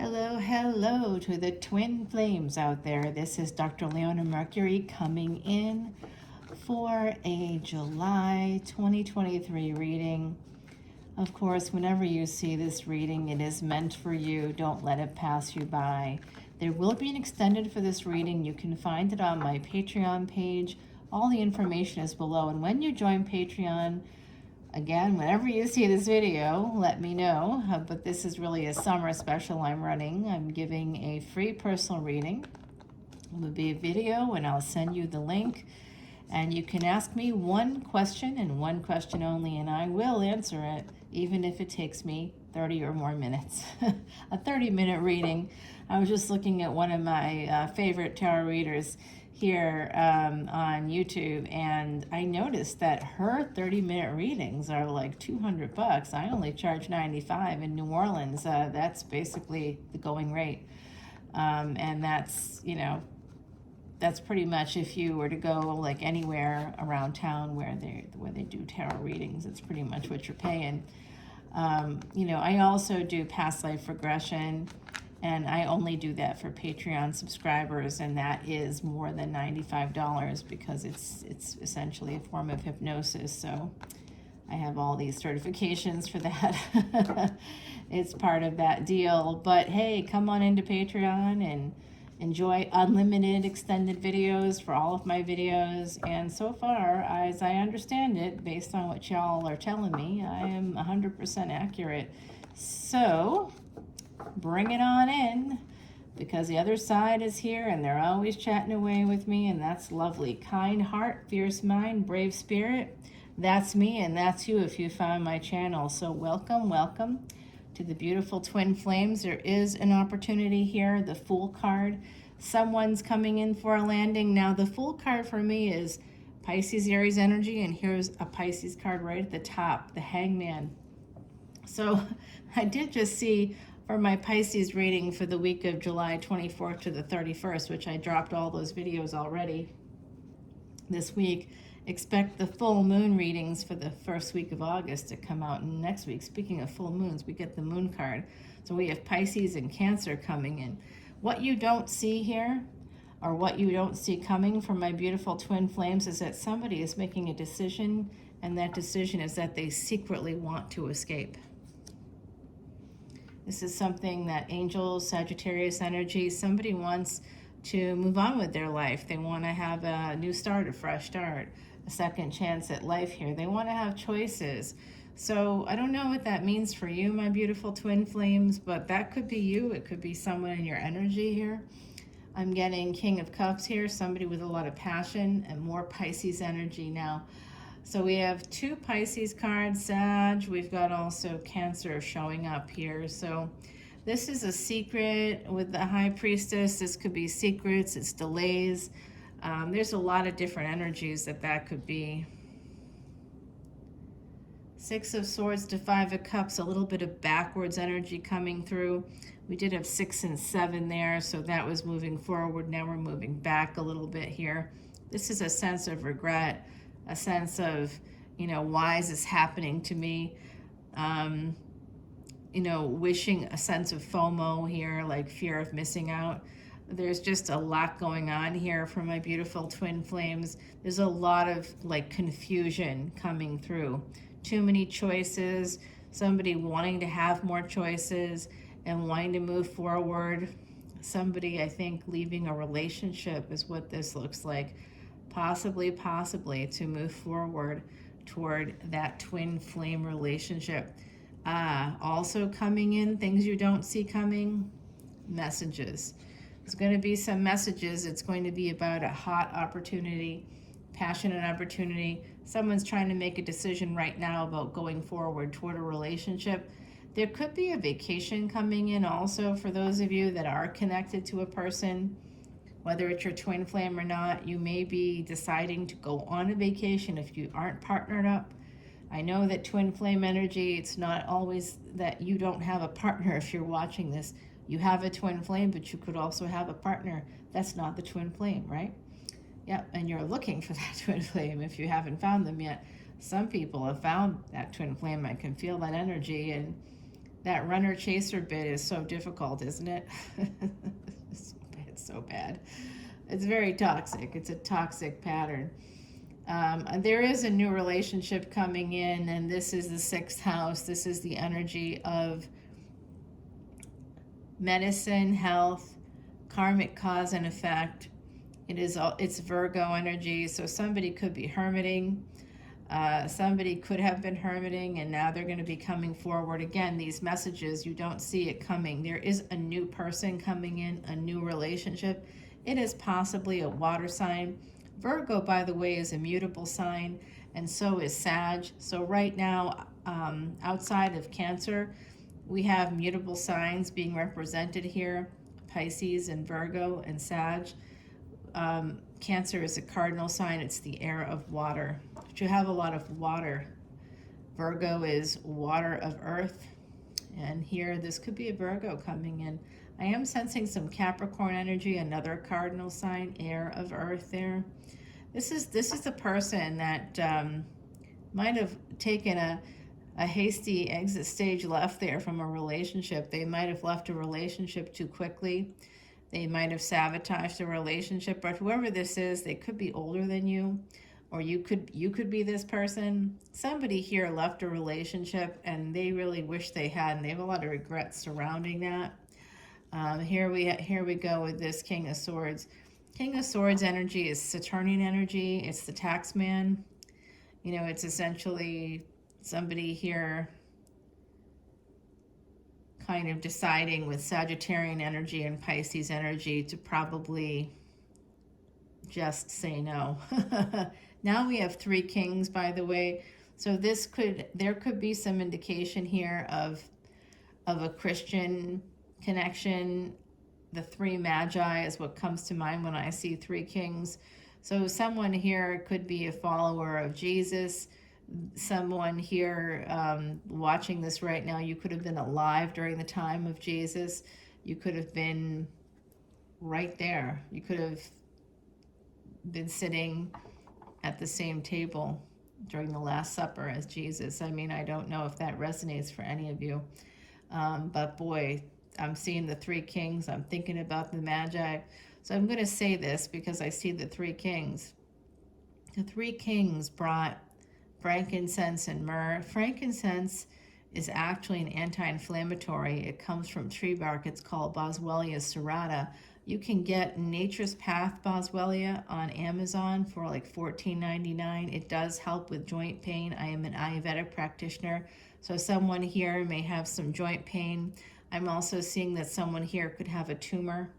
Hello, hello to the twin flames out there. This is Dr. Leona Mercury coming in for a July 2023 reading. Of course, whenever you see this reading, it is meant for you. Don't let it pass you by. There will be an extended for this reading. You can find it on my Patreon page. All the information is below. And when you join Patreon, again, whenever you see this video, let me know. But this is really a summer special I'm running. I'm giving a free personal reading. It will be a video, and I'll send you the link. And you can ask me one question and one question only, and I will answer it, even if it takes me 30 or more minutes. A 30-minute reading. I was just looking at one of my favorite tarot readers here on YouTube, and I noticed that her 30-minute readings are like $200. I only charge $95 in New Orleans. That's basically the going rate, and that's, you know, that's pretty much if you were to go like anywhere around town where they do tarot readings, it's pretty much what you're paying. You know, I also do past life regression, and I only do that for Patreon subscribers, and that is more than $95 because it's essentially a form of hypnosis. So I have all these certifications for that. It's part of that deal. But hey, come on into Patreon and enjoy unlimited extended videos for all of my videos. And so far, as I understand it, based on what y'all are telling me, I am 100% accurate. So bring it on in, because the other side is here and they're always chatting away with me, and that's lovely. Kind heart, fierce mind, brave spirit. That's me, and that's you if you found my channel. So welcome, welcome to the beautiful twin flames. There is an opportunity here, the Fool card. Someone's coming in for a landing. Now, the Fool card for me is Pisces, Aries energy, and here's a Pisces card right at the top, the Hangman. So I did just see for my Pisces reading for the week of July 24th to the 31st, which I dropped all those videos already this week. Expect the full moon readings for the first week of August to come out next week. Speaking of full moons, we get the moon card. So we have Pisces and Cancer coming in. What you don't see here, or what you don't see coming from my beautiful twin flames, is that somebody is making a decision, and that decision is that they secretly want to escape. This is something that angels, Sagittarius energy, somebody wants to move on with their life. They want to have a new start, a fresh start, a second chance at life here. They want to have choices. So I don't know what that means for you, my beautiful twin flames, but that could be you. It could be someone in your energy here. I'm getting King of Cups here, somebody with a lot of passion and more Pisces energy now. So we have two Pisces cards, Sag. We've got also Cancer showing up here. So this is a secret with the High Priestess. This could be secrets, it's delays. There's a lot of different energies that could be. Six of Swords to Five of Cups, a little bit of backwards energy coming through. We did have 6 and 7 there, so that was moving forward. Now we're moving back a little bit here. This is a sense of regret, a sense of, you know, why is this happening to me? You know, wishing, a sense of FOMO here, like fear of missing out. There's just a lot going on here for my beautiful twin flames. There's a lot of like confusion coming through. Too many choices, somebody wanting to have more choices and wanting to move forward. Somebody, I think, leaving a relationship is what this looks like. Possibly to move forward toward that twin flame relationship. Also coming in, things you don't see coming, messages. There's going to be some messages. It's going to be about a hot opportunity, passionate opportunity. Someone's trying to make a decision right now about going forward toward a relationship. There could be a vacation coming in also for those of you that are connected to a person. Whether it's your twin flame or not, you may be deciding to go on a vacation if you aren't partnered up. I know that twin flame energy, it's not always that you don't have a partner if you're watching this. You have a twin flame, but you could also have a partner that's not the twin flame, right? Yeah, and you're looking for that twin flame if you haven't found them yet. Some people have found that twin flame. I can feel that energy, and That runner chaser bit is so difficult, isn't it? It's so bad. It's very toxic. It's a toxic pattern. There is a new relationship coming in, and this is the 6th house. This is the energy of medicine, health, karmic cause and effect. It's Virgo energy, so somebody could be hermiting. Somebody could have been hermiting, and now they're going to be coming forward. Again, these messages, you don't see it coming. There is a new person coming in, a new relationship. It is possibly a water sign. Virgo, by the way, is a mutable sign, and so is Sag. So right now, outside of Cancer, we have mutable signs being represented here, Pisces and Virgo and Sag. Cancer is a cardinal sign. It's the air of water. But you have a lot of water. Virgo is water of earth. And here, this could be a Virgo coming in. I am sensing some Capricorn energy, another cardinal sign, air of earth there. This is a person that might have taken a hasty exit stage left there from a relationship. They might have left a relationship too quickly. They might have sabotaged a relationship, but whoever this is, they could be older than you, or you could be this person. Somebody here left a relationship and they really wish they had, and they have a lot of regrets surrounding that. Here we go with this King of Swords. King of Swords energy is Saturnian energy. It's the tax man. You know, it's essentially somebody here kind of deciding with Sagittarian energy and Pisces energy to probably just say no. Now we have 3 kings, by the way. So there could be some indication here of a Christian connection. The 3 magi is what comes to mind when I see 3 kings. So someone here could be a follower of Jesus. Someone here watching this right now, you could have been alive during the time of Jesus. You could have been right there. You could have been sitting at the same table during the Last Supper as Jesus. I mean, I don't know if that resonates for any of you. But boy, I'm seeing the 3 kings. I'm thinking about the Magi. So I'm going to say this because I see the 3 kings. The 3 kings brought frankincense and myrrh. Frankincense is actually an anti-inflammatory. It comes from tree bark. It's called Boswellia serrata. You can get Nature's Path Boswellia on Amazon for like $14.99. It does help with joint pain. I am an Ayurvedic practitioner, so someone here may have some joint pain. I'm also seeing that someone here could have a tumor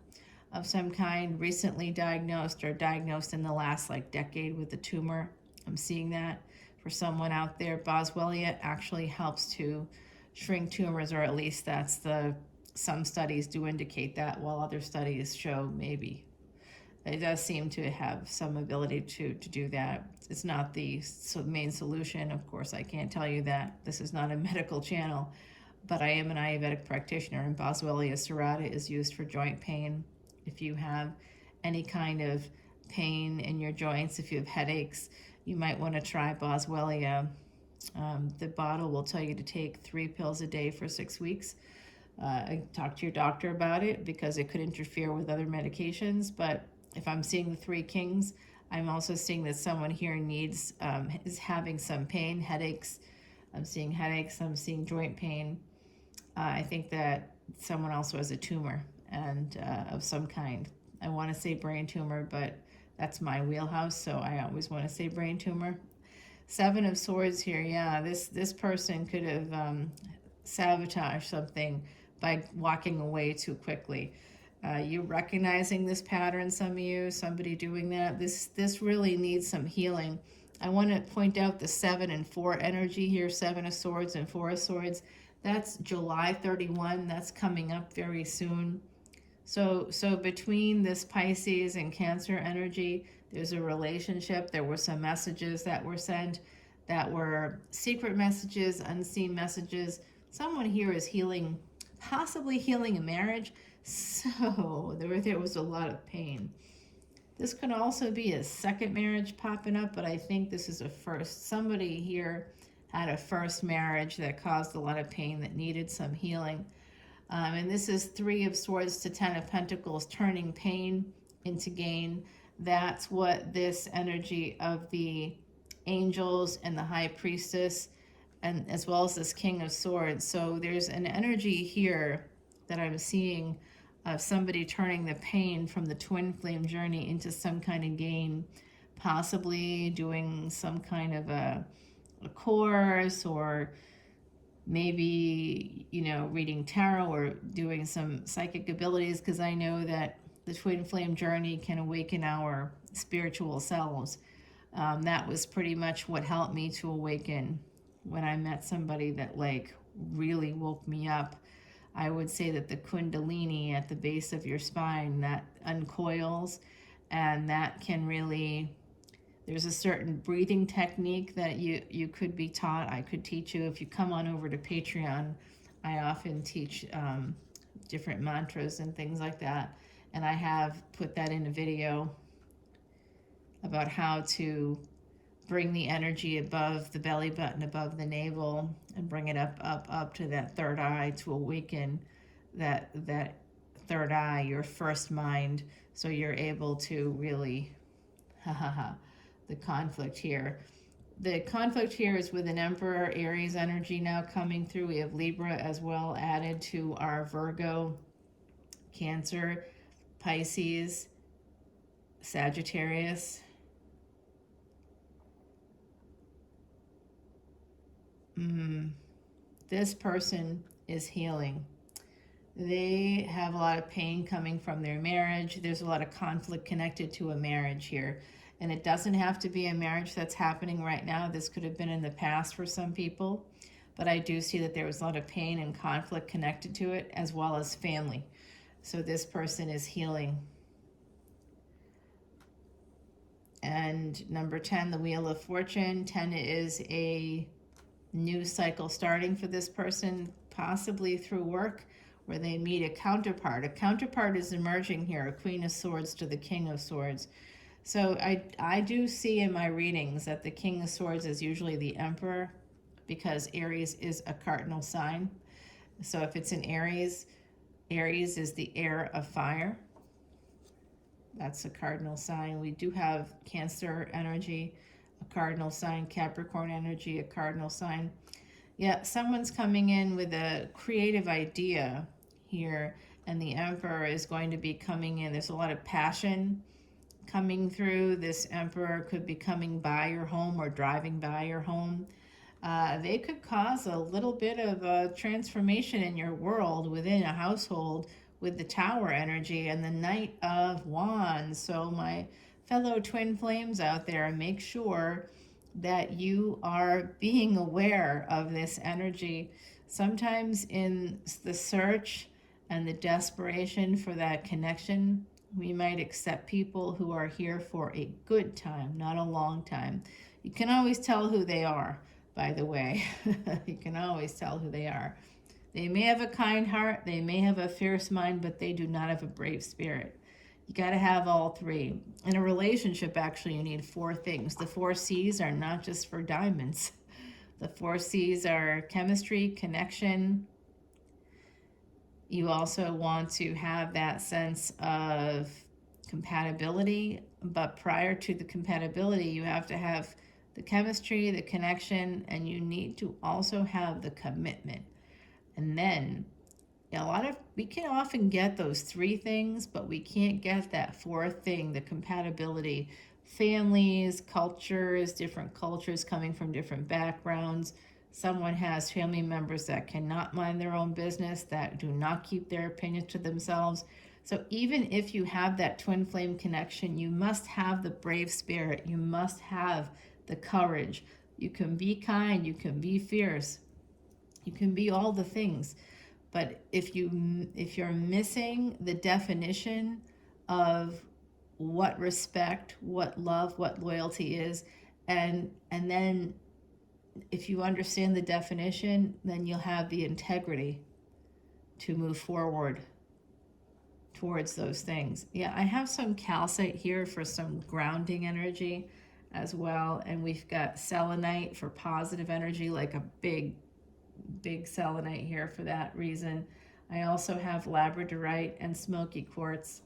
of some kind, recently diagnosed or diagnosed in the last like decade with a tumor. I'm seeing that for someone out there. Boswellia actually helps to shrink tumors, or at least some studies do indicate that, while other studies show maybe. It does seem to have some ability to do that. It's not the main solution. Of course, I can't tell you that. This is not a medical channel, but I am an Ayurvedic practitioner, and Boswellia serrata is used for joint pain. If you have any kind of pain in your joints, if you have headaches, you might want to try Boswellia. The bottle will tell you to take 3 pills a day for 6 weeks. Talk to your doctor about it because it could interfere with other medications. But if I'm seeing the 3 kings, I'm also seeing that someone here is having some pain, headaches. I'm seeing headaches. I'm seeing joint pain. I think that someone also has a tumor and of some kind. I want to say brain tumor, but that's my wheelhouse, so I always want to say brain tumor. 7 of Swords here, yeah, this person could have sabotaged something by walking away too quickly. You recognizing this pattern, some of you, somebody doing that, this really needs some healing. I want to point out the 7 and 4 energy here, 7 of Swords and 4 of Swords. That's July 31, that's coming up very soon. So between this Pisces and Cancer energy, there's a relationship. There were some messages that were sent that were secret messages, unseen messages. Someone here is healing, possibly healing a marriage. So there was a lot of pain. This could also be a second marriage popping up, but I think this is a first. Somebody here had a first marriage that caused a lot of pain that needed some healing. And this is 3 of Swords to 10 of Pentacles, turning pain into gain. That's what this energy of the angels and the High Priestess, and as well as this King of Swords. So there's an energy here that I'm seeing of somebody turning the pain from the twin flame journey into some kind of gain, possibly doing some kind of a course, or maybe, you know, reading tarot or doing some psychic abilities, because I know that the twin flame journey can awaken our spiritual selves. That was pretty much what helped me to awaken when I met somebody that like really woke me up. I would say that the kundalini at the base of your spine, that uncoils, and that can really, there's a certain breathing technique that you could be taught. I could teach you if you come on over to Patreon. I often teach different mantras and things like that. And I have put that in a video about how to bring the energy above the belly button, above the navel, and bring it up to that third eye to awaken that third eye, your first mind, so you're able to really, the conflict here. The conflict here is with an Emperor Aries energy now coming through. We have Libra as well added to our Virgo, Cancer, Pisces, Sagittarius. This person is healing. They have a lot of pain coming from their marriage. There's a lot of conflict connected to a marriage here. And it doesn't have to be a marriage that's happening right now. This could have been in the past for some people. But I do see that there was a lot of pain and conflict connected to it, as well as family. So this person is healing. And number 10, the Wheel of Fortune. 10 is a new cycle starting for this person, possibly through work, where they meet a counterpart. A counterpart is emerging here, a Queen of Swords to the King of Swords. So I do see in my readings that the King of Swords is usually the Emperor, because Aries is a cardinal sign. So if it's in Aries, Aries is the heir of fire. That's a cardinal sign. We do have Cancer energy, a cardinal sign, Capricorn energy, a cardinal sign. Yeah, someone's coming in with a creative idea here, and the Emperor is going to be coming in. There's a lot of passion coming through. This Emperor could be coming by your home or driving by your home. They could cause a little bit of a transformation in your world within a household with the Tower energy and the Knight of Wands. So my fellow twin flames out there, make sure that you are being aware of this energy. Sometimes in the search and the desperation for that connection, we might accept people who are here for a good time, not a long time. You can always tell who they are, by the way. You can always tell who they are. They may have a kind heart, they may have a fierce mind, but they do not have a brave spirit. You got to have all 3. In a relationship, actually, you need 4 things. The 4 C's are not just for diamonds. The 4 C's are chemistry, connection. You also want to have that sense of compatibility, but prior to the compatibility, you have to have the chemistry, the connection, and you need to also have the commitment. And then we can often get those 3 things, but we can't get that 4th thing, the compatibility. Families, cultures, different cultures coming from different backgrounds. Someone has family members that cannot mind their own business, that do not keep their opinions to themselves. So even if you have that twin flame connection, you must have the brave spirit. You must have the courage. You can be kind, you can be fierce, you can be all the things. But if you're missing the definition of what respect, what love, what loyalty is, and then if you understand the definition, then you'll have the integrity to move forward towards those things. Yeah, I have some calcite here for some grounding energy. as well. And we've got selenite for positive energy, like a big selenite here for that reason. I also have labradorite and smoky quartz,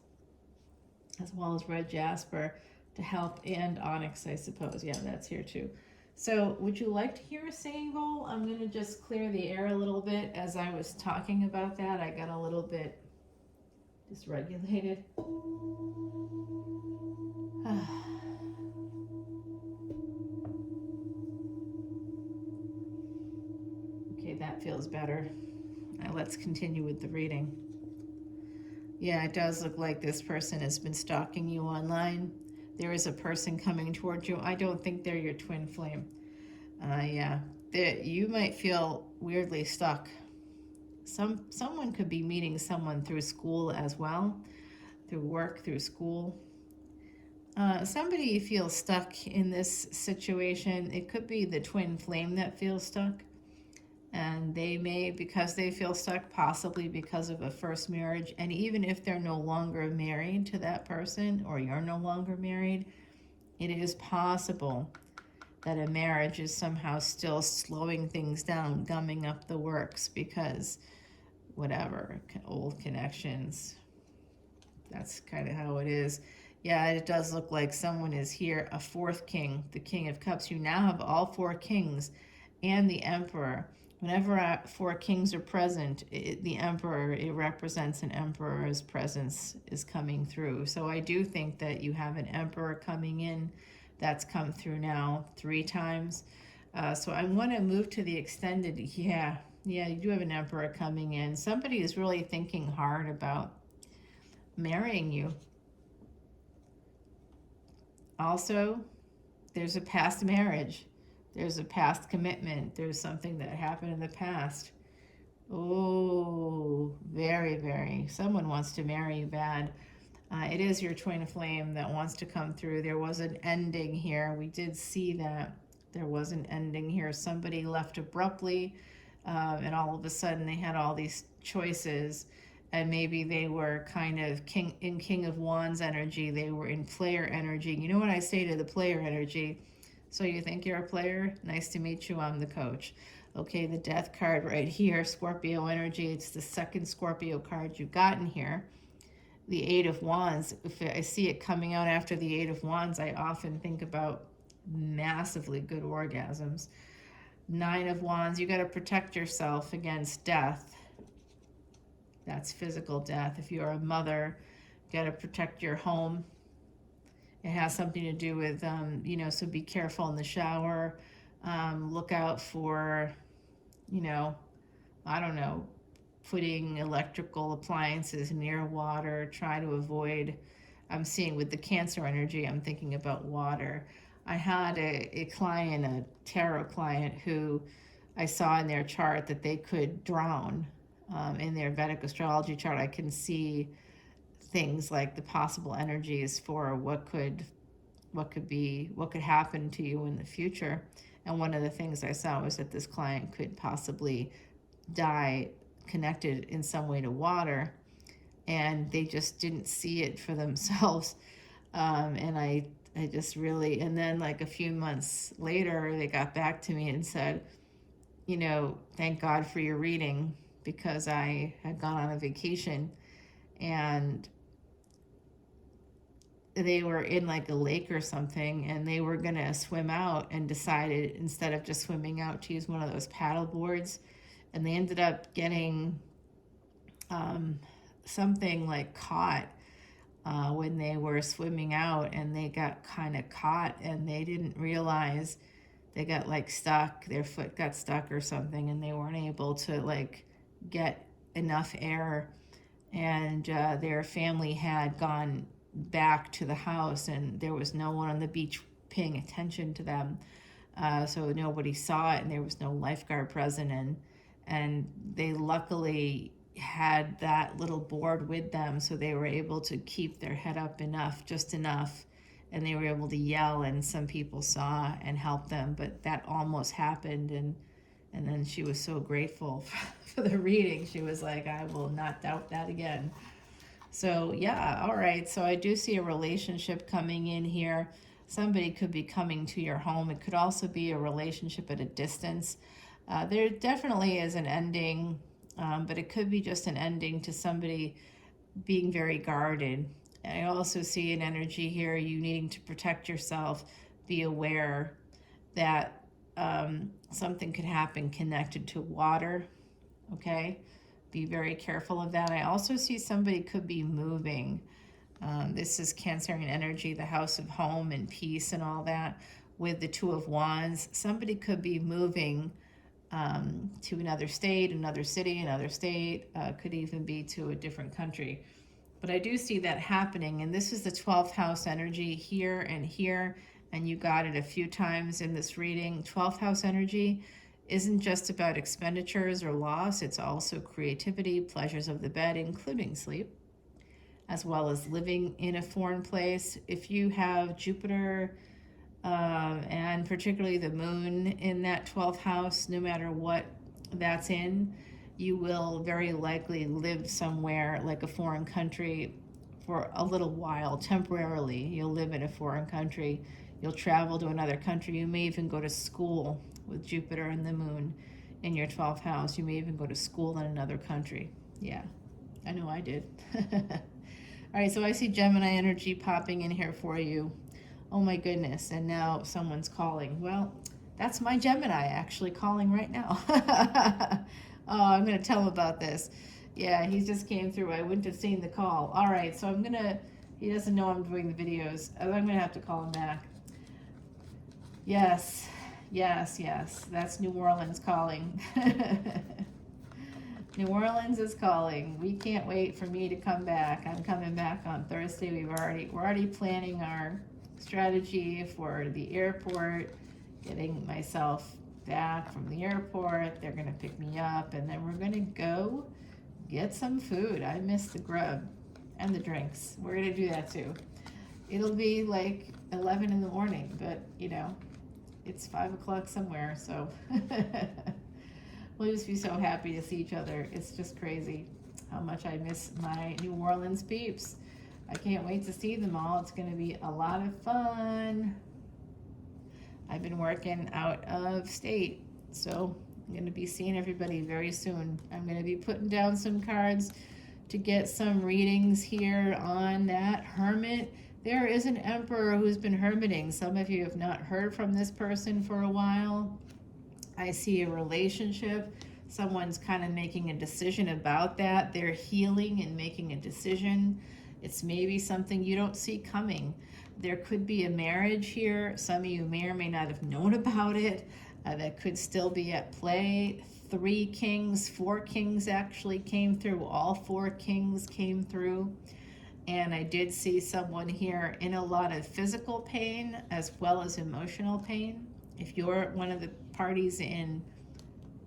as well as red jasper to help, and onyx, I suppose. Yeah, that's here too. So would you like to hear a singing bowl? I'm going to just clear the air a little bit. As I was talking about that, I got a little bit dysregulated. Okay, that feels better. Now let's continue with the reading. Yeah, it does look like this person has been stalking you online. There is a person coming towards you. I don't think they're your twin flame. Yeah, you might feel weirdly stuck. Someone could be meeting someone through school as well, through work, through school. Somebody feels stuck in this situation. It could be the twin flame that feels stuck. And they may, because they feel stuck, possibly because of a first marriage. And even if they're no longer married to that person, or you're no longer married, it is possible that a marriage is somehow still slowing things down, gumming up the works, because whatever, old connections. That's kind of how it is. Yeah, it does look like someone is here, a fourth king, the King of Cups. You now have all four kings and the Emperor. Whenever four kings are present, the Emperor, it represents an emperor's presence is coming through. So I do think that you have an emperor coming in that's come through now 3 times. So I want to move to the extended. Yeah, you do have an emperor coming in. Somebody is really thinking hard about marrying you. Also, there's a past marriage. There's a past commitment. There's something that happened in the past. Oh, very, very. Someone wants to marry you bad. It is your twin flame that wants to come through. There was an ending here. We did see that. There was an ending here. Somebody left abruptly, and all of a sudden they had all these choices. And maybe they were kind of King of Wands energy. They were in player energy. You know what I say to the player energy? So you think you're a player? Nice to meet you. I'm the coach. Okay, the Death card right here, Scorpio energy. It's the second Scorpio card you got in here. The 8 of Wands. If I see it coming out after the 8 of Wands, I often think about massively good orgasms. 9 of Wands. You got to protect yourself against death. That's physical death. If you're a mother, you got to protect your home. It has something to do with, so be careful in the shower. Look out for, putting electrical appliances near water. Try to avoid, I'm seeing with the Cancer energy, I'm thinking about water. I had a client, a tarot client, who I saw in their chart that they could drown. In their Vedic Astrology chart, I can see things like the possible energies for what could happen to you in the future. And one of the things I saw was that this client could possibly die connected in some way to water, and they just didn't see it for themselves. And I just really, and then like a few months later, they got back to me and said, thank God for your reading, because I had gone on a vacation and they were in like a lake or something, and they were gonna swim out and decided instead of just swimming out to use one of those paddle boards, and they ended up getting something like caught when they were swimming out, and they got kind of caught, and they didn't realize they got like stuck, their foot got stuck or something, and they weren't able to like get enough air, and their family had gone back to the house, and there was no one on the beach paying attention to them, so nobody saw it, and there was no lifeguard present, and they luckily had that little board with them, so they were able to keep their head up just enough, and they were able to yell, and some people saw and helped them, but that almost happened, and then she was so grateful for the reading. She was like, I will not doubt that again. So yeah, all right. So I do see a relationship coming in here. somebody could be coming to your home. It could also be a relationship at a distance. There definitely is an ending, but it could be just an ending to somebody being very guarded. I also see an energy here, you needing to protect yourself, be aware that something could happen connected to water, okay? Be very careful of that. I also see somebody could be moving. This is Cancerian energy, the house of home and peace and all that. With the Two of Wands, somebody could be moving to another state, another city, another state, could even be to a different country. But I do see that happening, and this is the 12th house energy here, and you got it a few times in this reading. 12th house energy isn't just about expenditures or loss, it's also creativity, pleasures of the bed, including sleep, as well as living in a foreign place. If you have Jupiter and particularly the moon in that 12th house, no matter what that's in, you will very likely live somewhere like a foreign country for a little while, temporarily. You'll live in a foreign country. You'll travel to another country. You may even go to school with Jupiter and the moon in your 12th house. You may even go to school in another country. Yeah, I know I did. All right, so I see Gemini energy popping in here for you. Oh my goodness, and now someone's calling. Well, that's my Gemini actually calling right now. Oh, I'm going to tell him about this. Yeah, he just came through. I wouldn't have seen the call. All right, so he doesn't know I'm doing the videos. I'm going to have to call him back. Yes, yes, yes. That's New Orleans calling. New Orleans is calling. We can't wait for me to come back. I'm coming back on Thursday. We're already planning our strategy for the airport, getting myself back from the airport. They're going to pick me up, and then we're going to go get some food. I miss the grub and the drinks. We're going to do that too. It'll be like 11 in the morning, but you know, it's 5 o'clock somewhere, so we'll just be so happy to see each other. It's just crazy how much I miss my New Orleans peeps. I can't wait to see them all. It's going to be a lot of fun. I've been working out of state, so I'm going to be seeing everybody very soon. I'm going to be putting down some cards to get some readings here on that Hermit. There is an Emperor who's been hermiting. Some of you have not heard from this person for a while. I see a relationship. Someone's kind of making a decision about that. They're healing and making a decision. It's maybe something you don't see coming. There could be a marriage here. Some of you may or may not have known about it. That could still be at play. 3 kings, 4 kings actually came through. All 4 kings came through. And I did see someone here in a lot of physical pain as well as emotional pain. If you're one of the parties in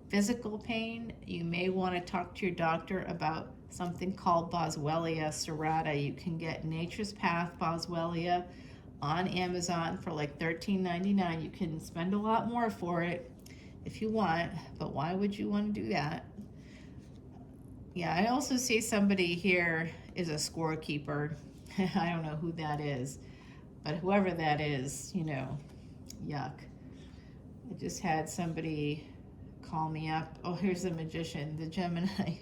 physical pain, you may want to talk to your doctor about something called Boswellia serrata. You can get Nature's Path Boswellia on Amazon for like $13.99. You can spend a lot more for it if you want, but why would you want to do that? Yeah, I also see somebody here is a scorekeeper. I don't know who that is, but whoever that is, you know, yuck. I just had somebody call me up. Oh, here's the Magician, the Gemini.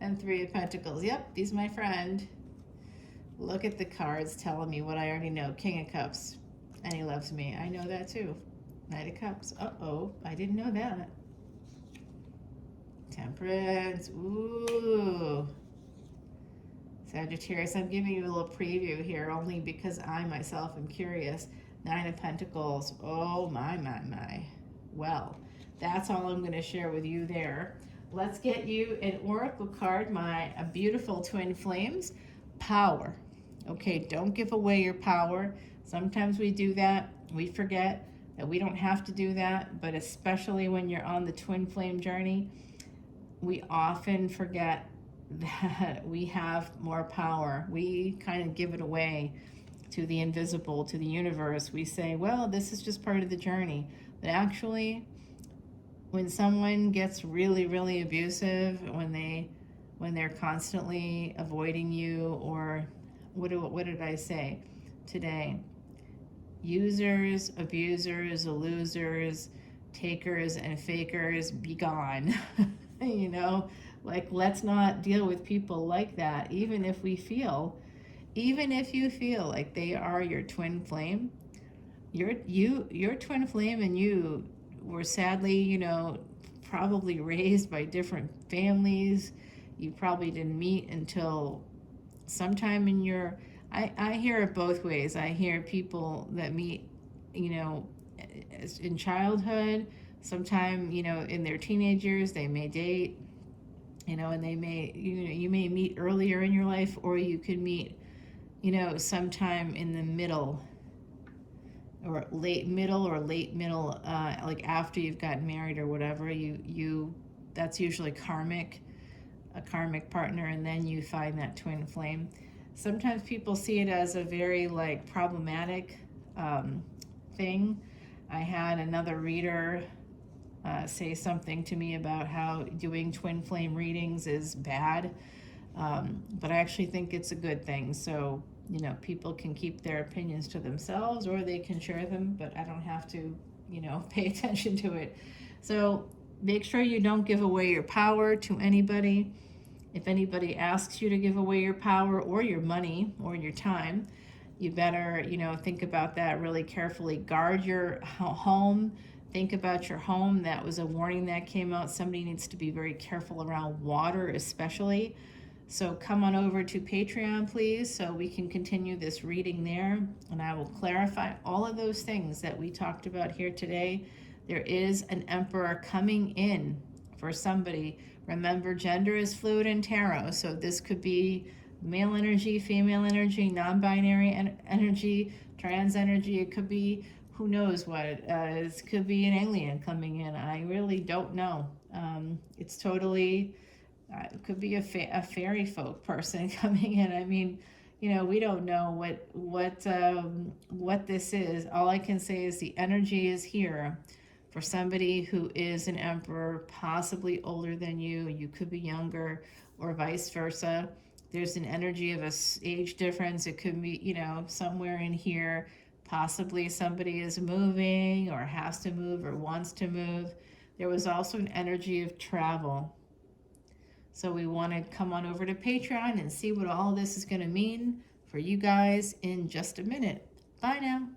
And 3 of Pentacles. Yep, he's my friend. Look at the cards telling me what I already know. King of Cups. And he loves me. I know that too. Knight of Cups. Uh-oh, I didn't know that. Temperance. Ooh. Sagittarius. I'm giving you a little preview here only because I myself am curious. 9 of Pentacles. Oh, my. Well, that's all I'm going to share with you there. Let's get you an oracle card, my beautiful twin flames. Power. Okay, don't give away your power. Sometimes we do that. We forget that we don't have to do that, but especially when you're on the twin flame journey, we often forget that we have more power. We kind of give it away to the invisible, to the universe. We say, well, this is just part of the journey. But actually, when someone gets really, really abusive, when they're constantly avoiding you, or what did I say? today. Users, abusers, losers, takers, and fakers, be gone. You know, like, let's not deal with people like that, even if you feel like they are your twin flame. Your twin flame and you were sadly, you know, probably raised by different families. You probably didn't meet until sometime in your, I hear it both ways. I hear people that meet, you know, in childhood, sometime, you know, in their teenage years, they may date, you know, and they may, you may meet earlier in your life, or you could meet, you know, sometime in the middle or late middle, like after you've gotten married or whatever. That's usually a karmic partner, and then you find that twin flame. Sometimes people see it as a very like problematic thing. I had another reader say something to me about how doing twin flame readings is bad, but I actually think it's a good thing. So, you know, people can keep their opinions to themselves, or they can share them, but I don't have to, you know, pay attention to it. So make sure you don't give away your power to anybody. If anybody asks you to give away your power or your money or your time, you better, you know, think about that really carefully. Guard your home. Think about your home. That was a warning that came out. Somebody needs to be very careful around water, especially. So come on over to Patreon, please, so we can continue this reading there, and I will clarify all of those things that we talked about here today. There is an emperor coming in for somebody. Remember, gender is fluid in tarot, so this could be male energy, female energy, non-binary energy, trans energy. It could be who knows what. It could be an alien coming in. I really don't know. It's totally... it could be a fairy folk person coming in. I mean, you know, we don't know what this is. All I can say is the energy is here for somebody who is an emperor, possibly older than you. You could be younger, or vice versa. There's an energy of a age difference. It could be, you know, somewhere in here. Possibly somebody is moving, or has to move, or wants to move. There was also an energy of travel. So we want to come on over to Patreon and see what all of this is going to mean for you guys in just a minute. Bye now.